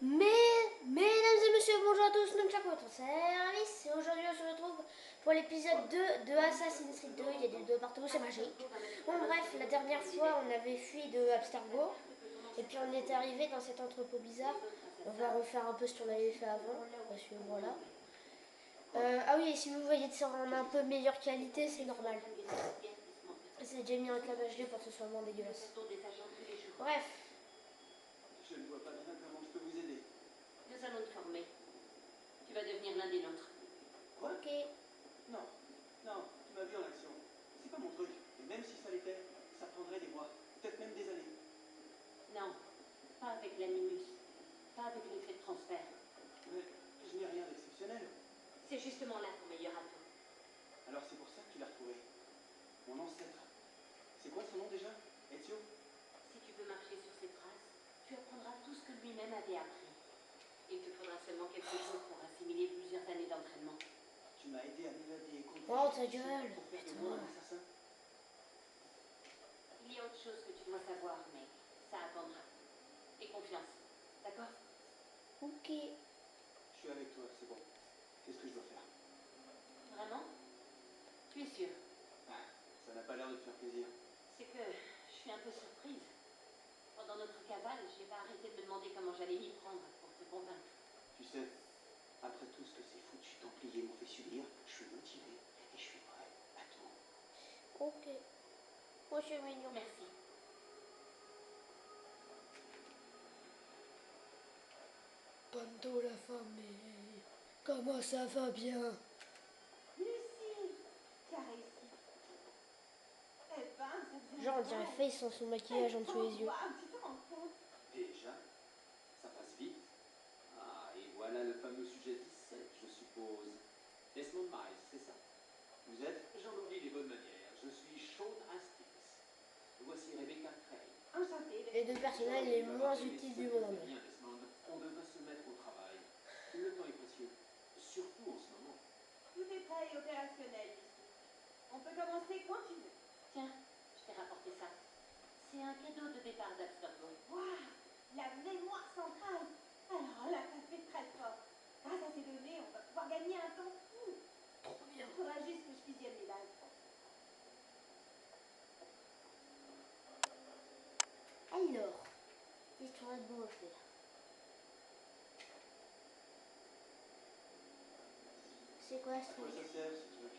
Mesdames et messieurs, bonjour à tous, nous sommes votre service et aujourd'hui on se retrouve pour l'épisode 2 de Assassin's Creed 2, il y a des deux partout, c'est magique. Bon bref, la dernière fois on avait fui de Abstergo et puis on est arrivé dans cet entrepôt bizarre. On va refaire un peu ce qu'on avait fait avant, parce que voilà. Ah oui, et si vous voyez de ça en un peu meilleure qualité, c'est normal. C'est déjà mis un câble HD pour que ce soit moins dégueulasse. Bref. Je ne vois pas bien comment je peux vous aider. Nous allons te former. Tu vas devenir l'un des nôtres. Quoi? Ok. Non, non, tu m'as vu en action. C'est pas mon truc. Et même si ça l'était, ça prendrait des mois, peut-être même des années. Non, pas avec l'animus. Pas avec l'effet de transfert. Mais je n'ai rien d'exceptionnel. C'est justement là ton meilleur atout. Alors c'est pour ça que tu l'as retrouvé. Mon ancêtre. C'est quoi son nom déjà? Ezio? Si tu veux marcher sur ses traces, tu apprendras tout ce que lui-même avait appris. Il te faudra seulement quelques jours pour assimiler plusieurs années d'entraînement. Tu m'as aidé à m'évader contre Oh ta gueule. pour faire de moi un assassin. Il y a autre chose que tu dois savoir, mais ça attendra. Et confiance. D'accord? Ok. Je suis avec toi, c'est bon. Qu'est-ce que je dois faire? Vraiment? Tu es sûr? Ça n'a pas l'air de te faire plaisir. C'est que je suis un peu surprise. Pendant notre cavale, j'ai pas arrêté de me demander comment j'allais m'y prendre pour te convaincre. Tu sais, après tout ce que ces foutus templiers m'ont fait subir, je suis motivé et je suis prêt à tout. Ok. Moi je suis mignon. Merci. Panto la famille. Comment ça va bien? Lucie, tu as réussi. Eh ben, ça faisait Genre on un dirait bail. Faye sans son maquillage en dessous les yeux. Waouh, tu te rends compte? Déjà? Ça passe vite. Ah, et voilà le fameux sujet 17, je suppose. Desmond Miles, c'est ça. Vous êtes? J'en oublie les bonnes manières. Je suis Sean Hastings. Voici Rebecca Cray. Enchantée Les d'être deux personnages les moins utiles du monde. Bien, Desmond. On devrait se mettre au travail. Le temps est précieux. Surtout en ce moment. Tout est prêt et opérationnel ici. On peut commencer quand tu veux. Tiens, je t'ai rapporté ça. C'est un cadeau de départ d'Abstergo. Waouh, la mémoire centrale. Alors là, ça fait très fort. Grâce à ces données, on va pouvoir gagner un temps fou. Trop bien. Il faudra juste que je fusionne les bases. Alors, qu'est-ce qu'on a de bon à faire? C'est quoi ce À quoi truc? ça sert ce truc?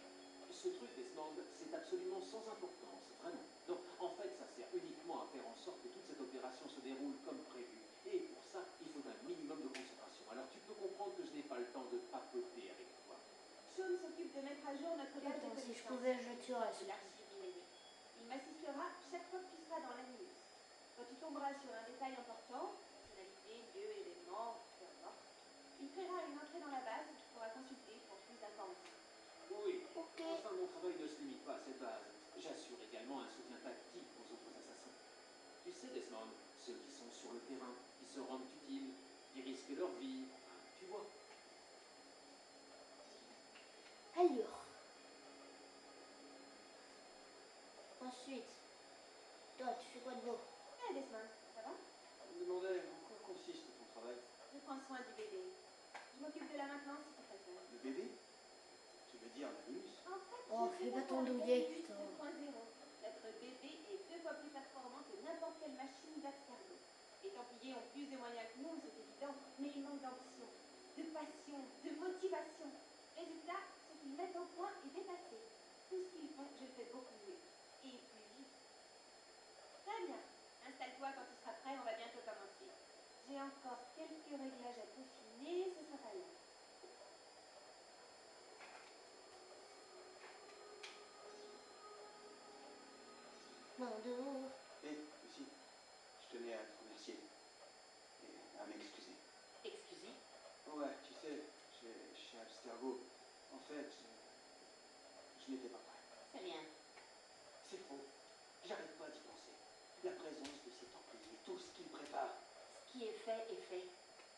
Ce truc, Desmond, c'est absolument sans importance, vraiment. Donc, en fait, ça sert uniquement à faire en sorte que toute cette opération se déroule comme prévu. Et pour ça, il faut un minimum de concentration. Alors, tu peux comprendre que je n'ai pas le temps de papoter avec toi. Sean s'occupe de mettre à jour notre base de Putain, si je connaissances. pouvais, je tuerais ce De truc. l'archive numérique. Il m'assistera chaque fois que tu seras dans l'animus. Quand tu tomberas sur un détail important, personnalité, lieu, événement, peu importe, il créera une entrée dans la base que tu pourras consulter pour plus d'informations. Oui, Ok. enfin, mon travail ne se limite pas à cette base. J'assure également un soutien tactique aux autres assassins. Tu sais, Desmond, ceux qui sont sur le terrain, qui se rendent utiles, qui risquent leur vie, enfin, tu vois. Alors. Ensuite. Toi, tu fais quoi de beau? Eh Desmond, ça va? Je me demandais en quoi consiste ton travail. Je prends soin du bébé. Je m'occupe de la maintenance si tu préfères. Le bébé? Tu veux dire l'animus? En fait, Oh, je fais pas ton prépare douillet, l'animus putain. 2.0. Notre bébé est 2 fois plus performant que n'importe quelle machine d'Abstergo. Les Templiers ont plus de moyens que nous, c'est évident, mais ils manquent d'ambition, de passion, de motivation. Résultat, ce qu'ils mettent au point est dépassé. Tout ce qu'ils font, je le fais beaucoup mieux. Et plus vite. Très bien. Installe-toi quand tu seras prêt, on va bientôt commencer. J'ai encore quelques réglages à peaufiner, ce sera pas long. Bonjour. Hé, Lucie, je tenais à te remercier. Et à m'excuser. Excusez. Ouais, tu sais, chez Abstergo, en fait, je n'étais pas prêt. C'est bien. C'est faux. J'arrête pas d'y penser. La présence de ces templiers, tout ce qu'ils préparent. Ce qui est fait est fait.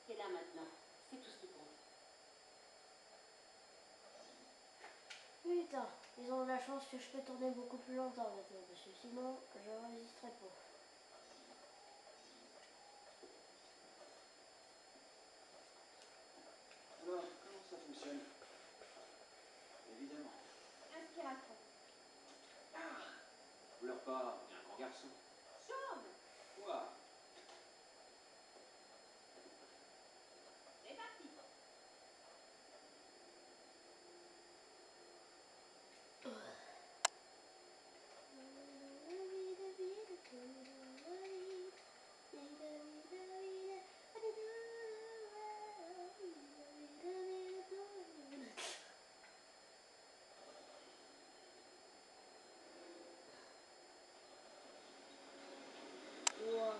T'es là maintenant. C'est tout ce qui compte. Putain, ils ont de la chance que je peux tourner beaucoup plus longtemps maintenant, parce que sinon, je résisterai pas. pas, on est un grand garçon. Sean, Quoi? c'est parti. Wow.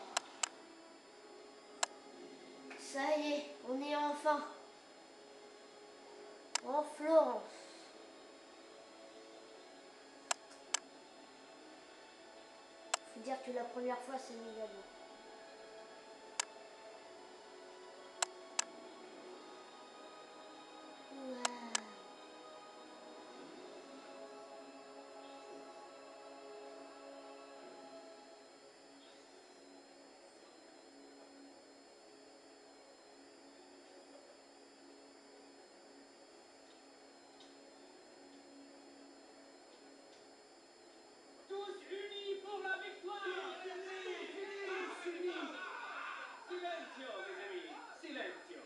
Ça y est, on est enfin en Florence. Faut dire que la première fois c'est méga beau. Wow. Tous unis pour la victoire! Silenzio, mes amis, silenzio.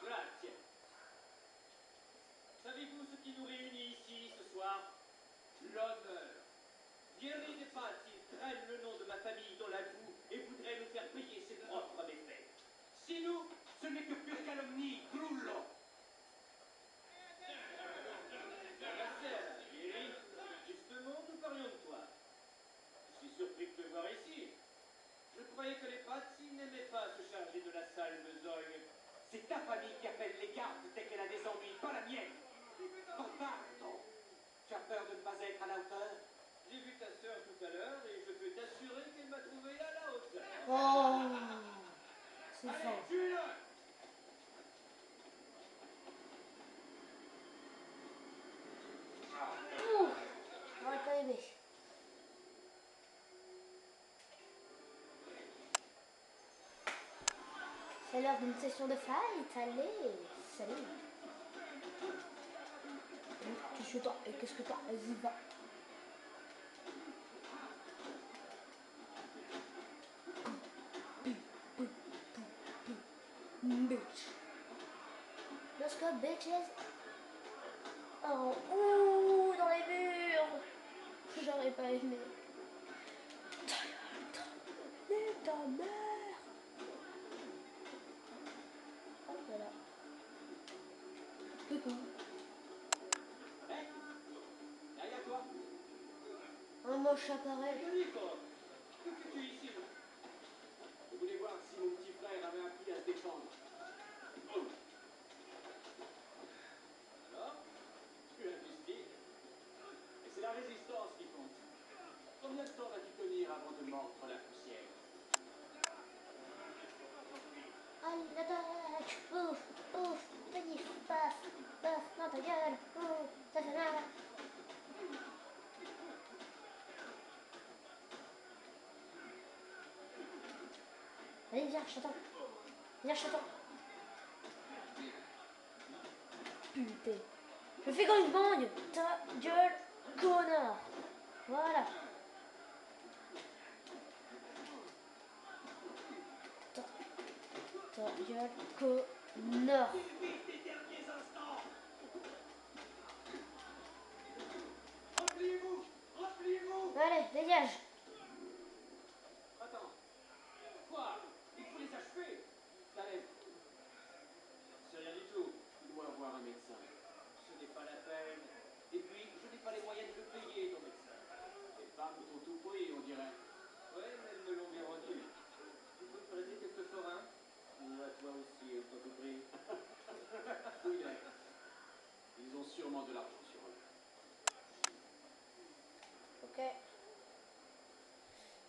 Grazie. Savez-vous ce qui nous réunit ici ce soir? L'honneur. Thierry de Pazzi traîne le nom de ma famille dans la boue et voudrait nous faire payer ses propres méfaits. Si nous, ce n'est que pure calomnie, Grullo. Thierry, justement, nous parlions de toi. Je suis surpris de te voir ici. Je croyais que les Pazzi n'aimaient pas se charger de la sale besogne. C'est ta famille qui appelle les gardes dès qu'elle a des ennuis, pas la mienne. Oh, pardon. Tu as peur de ne pas être à la hauteur? J'ai vu ta sœur tout à l'heure et je peux t'assurer qu'elle m'a trouvé à la hauteur. Oh, c'est Allez, fort. tue-le! Ouh, j'aurais pas aimé. C'est l'heure d'une session de fight. Allez, salut. Qu'est-ce que t'as? Et qu'est-ce que t'as? Vas-y, va. Bitch. Let's go, bitches. Oh, ouh, dans les murs. J'aurais pas aimé. Ta mère. Hop là. Coucou. Hé, derrière toi. Un moche appareil. Enrico, que fais-tu ici? Je voulais voir si mon petit frère avait appris à se défendre. Alors, Tu as du style. Et c'est la résistance qui compte. Combien de temps vas-tu tenir avant de mordre la poussière? Allez, l'attaque. Ouf, ouf, pénif, paf, paf, dans ta gueule. Ouh, ça fait mal. Allez, viens, je t'attends. Viens, je t'attends. Putain. Je fais gang bang. Ta gueule, connard. Voilà. Ta gueule, connard. repliez-vous! Repliez-vous! Allez, dégage. Attends. Quoi? Il faut les achever. Caleb, C'est rien du tout. tu dois avoir un médecin. Ce n'est pas la peine. Et puis, je n'ai pas les moyens de le payer, ton médecin. Les femmes t'ont tout pris, on dirait. Ouais, mais elles me l'ont bien rendu. Tu peux me prêter quelques forains? Ou à toi aussi, elles t'ont tout pris. Fouille-les. Ils ont sûrement de l'argent sur eux. Ok.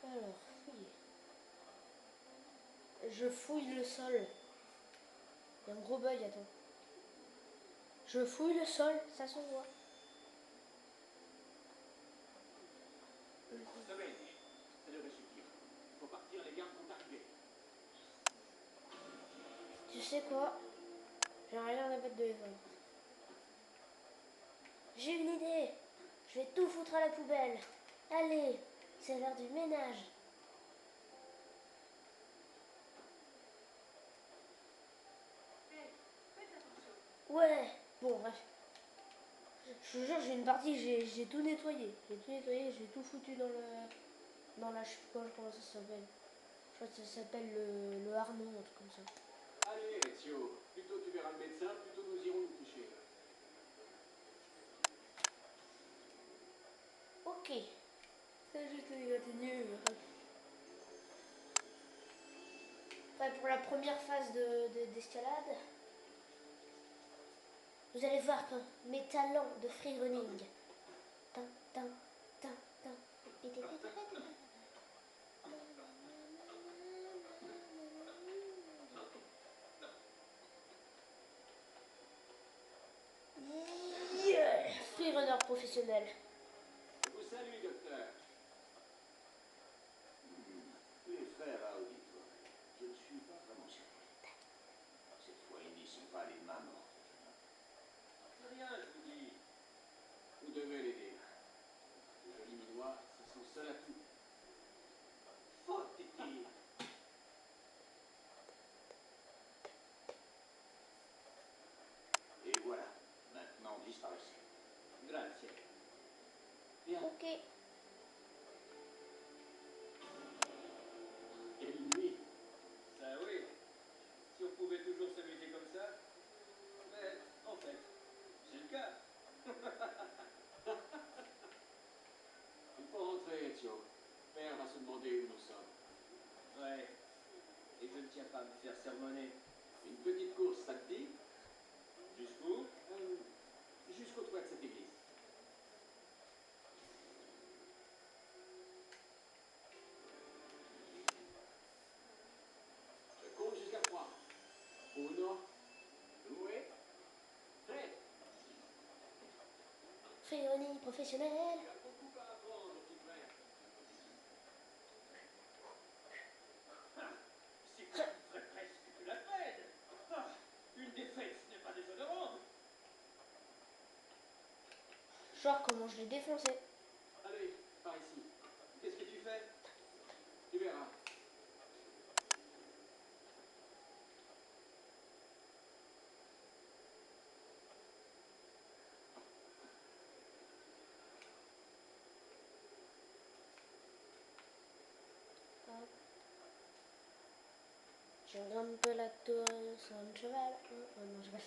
Alors, fouille. Je fouille le sol. Il y a un gros bug, attends. Je fouille le sol, ça se voit. Sommeil, ça devrait suffire. Il faut partir, les gardes vont arriver. Tu sais quoi? J'ai rien à mettre de l'évent. J'ai une idée. Je vais tout foutre à la poubelle. Allez, c'est l'heure du ménage. Ouais, bon, bref. Je te jure, j'ai une partie, j'ai tout nettoyé. J'ai tout foutu dans la, je sais pas comment ça s'appelle. Je crois que ça s'appelle le harnais, un truc comme ça. Allez, Ezio, plutôt tu verras le médecin, plutôt nous irons nous coucher. Ok. Ça, je te continue. Enfin, pour la première phase d'escalade, vous allez voir que mes talents de free running. Tin, tin, tin, tin. Yeah, free runner professionnel. Je vous salue, docteur. Les frères auditeurs, je ne suis pas vraiment surpris. Cette fois, ils n'y sont pas les mains mortes. C'est rien, je vous dis. Vous devez les dire. Les jolis minois, c'est son seul atout. Faute, dit-il. Et voilà, maintenant disparaissez. Grazie. Bien. Ok. Quelle nuit. Ça oui. Si on pouvait toujours s'amuser comme ça. Mais en fait, c'est le cas. Il faut rentrer, Ezio. Père va se demander où nous sommes. Ouais. Et je ne tiens pas à me faire sermonner. Une petite course, ça te dit? Jusqu'où? Jusqu'au toit de cette église. Je compte jusqu'à 3. Uno. Due. Tre. Free running professionnel. Tu as beaucoup à apprendre, petit frère. Ah, c'est que tu ferais presque de la peine. Ah, une défaite, ce n'est pas déshonorant. Genre comment je l'ai défoncé. Allez, par ici. Qu'est-ce que tu fais? Tu verras. Hop. Je grimpe la tour sur un cheval. Oh non, je vais.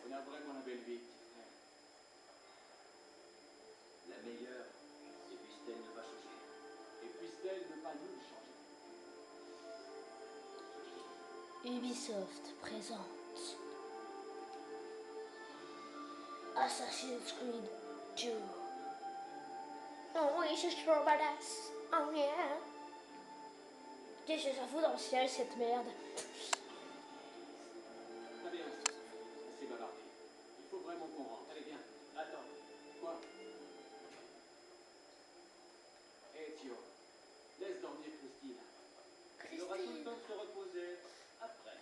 On a vraiment la belle vie, petit frère. La meilleure, c'est puisse-t-elle ne pas changer. Et puisse-t-elle ne pas nous changer? Ubisoft présente Assassin's Creed 2. Oh oui, c'est trop badass. Oh yeah. Qu'est-ce que ça fout dans le ciel cette merde? Très bien. Assez bavardé. Il faut vraiment qu'on rentre. Allez, viens. Attends. Quoi? Ezio, laisse dormir Christine. Il aura tout le temps de se reposer. Après.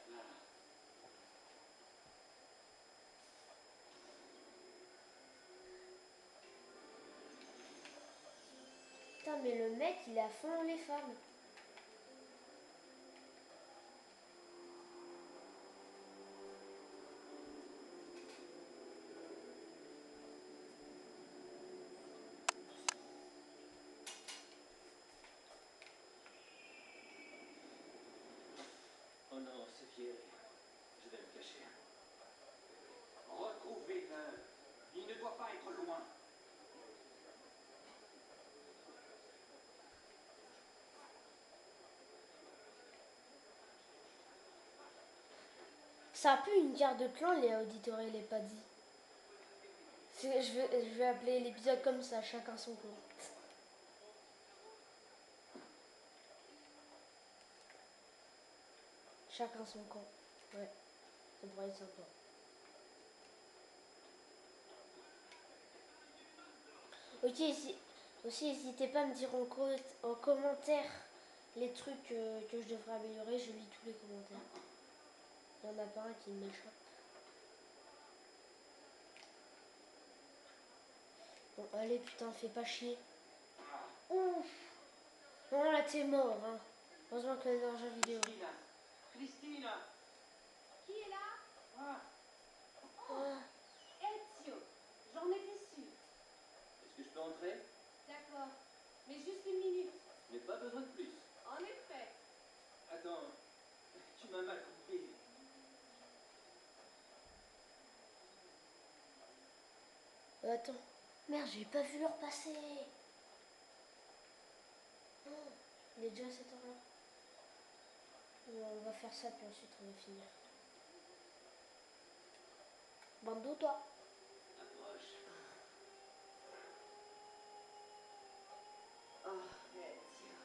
Putain, mais le mec, il a fond les femmes. Oh non, c'est Fieri. Je vais me cacher. Retrouvez-le. Il ne doit pas être loin. Ça a pu une guerre de clans, les auditeurs, il est pas dit. Je vais appeler l'épisode comme ça, chacun son clan. Chacun son camp. Ouais, ça pourrait être sympa. Ok, aussi n'hésitez pas à me dire en commentaire les trucs que je devrais améliorer. Je lis tous les commentaires. Il n'y en a pas un qui m'échappe. Bon, allez, putain, fais pas chier. Ouf. Non, là, t'es mort. Hein. Heureusement que dans un jeu vidéo. Christina, Christina. Qui est là? Ah, Ah. Ezio. J'en étais sûre. est-ce que je peux entrer? D'accord. Mais juste une minute. Mais pas besoin de plus. En effet. Attends, tu m'as mal compris. Attends. Merde, j'ai pas vu l'heure passer. Oh, il est déjà 7 heures là. On va faire ça, puis ensuite on va finir. Bando, toi. Approche. Oh, Ezio.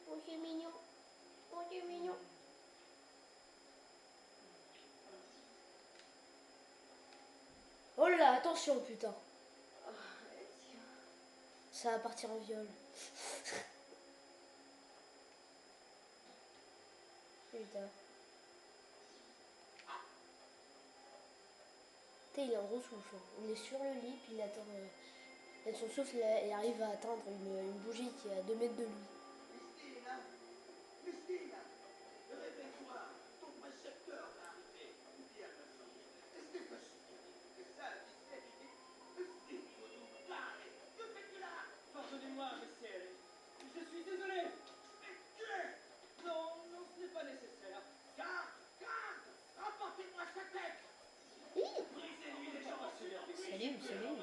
Oh, c'est mignon. Oh, c'est mignon. Oh là, attention, putain. Oh, Ezio. Ça va partir en viol. Putain. Putain, il est en gros souffle. Il est sur le lit, puis il attend. Et son souffle, il arrive à atteindre une bougie qui est à 2 mètres de lui. Christina! Christina! Réveille-toi! Ton précepteur va arriver! Bien, ma fille. C'est possible. C'est ça, tu sais. Dis-moi, parle! Que fais-tu là? Pardonnez-moi, messieurs. Je suis désolé. Mais tu es! Non, non, ce n'est pas nécessaire. Garde! Garde! Rapportez-moi sa tête! Brisez-lui les jambes! Salut, salut.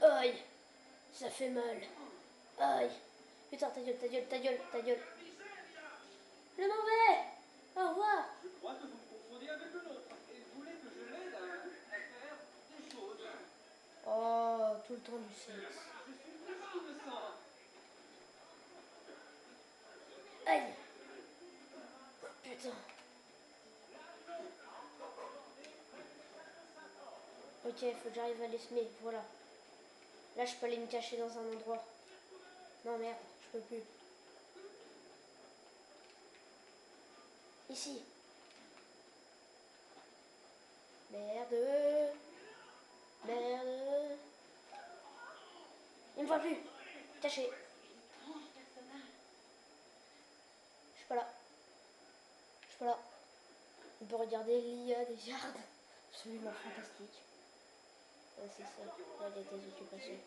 Aïe, ça fait mal. Aïe. Putain, ta gueule, ta gueule, ta gueule, ta gueule. Je m'en vais. Au revoir. Je crois que vous me confondez avec le nôtre. Et vous voulez que je l'aide à faire des choses. Oh, tout le temps du sexe. Je suis presque innocent. Aïe. Putain. Ok, faut que j'arrive à les semer, voilà. Là, je peux aller me cacher dans un endroit. Non, merde, je peux plus. Ici. Merde. Merde. Il me voit plus. Caché. Je suis pas là. Je suis pas là. On peut regarder l'IA des gardes. Absolument fantastique. Ouais, c'est ça. Ouais, il y a des occupations.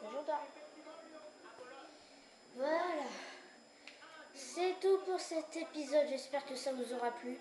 Bonjour toi. Voilà. C'est tout pour cet épisode. J'espère que ça vous aura plu.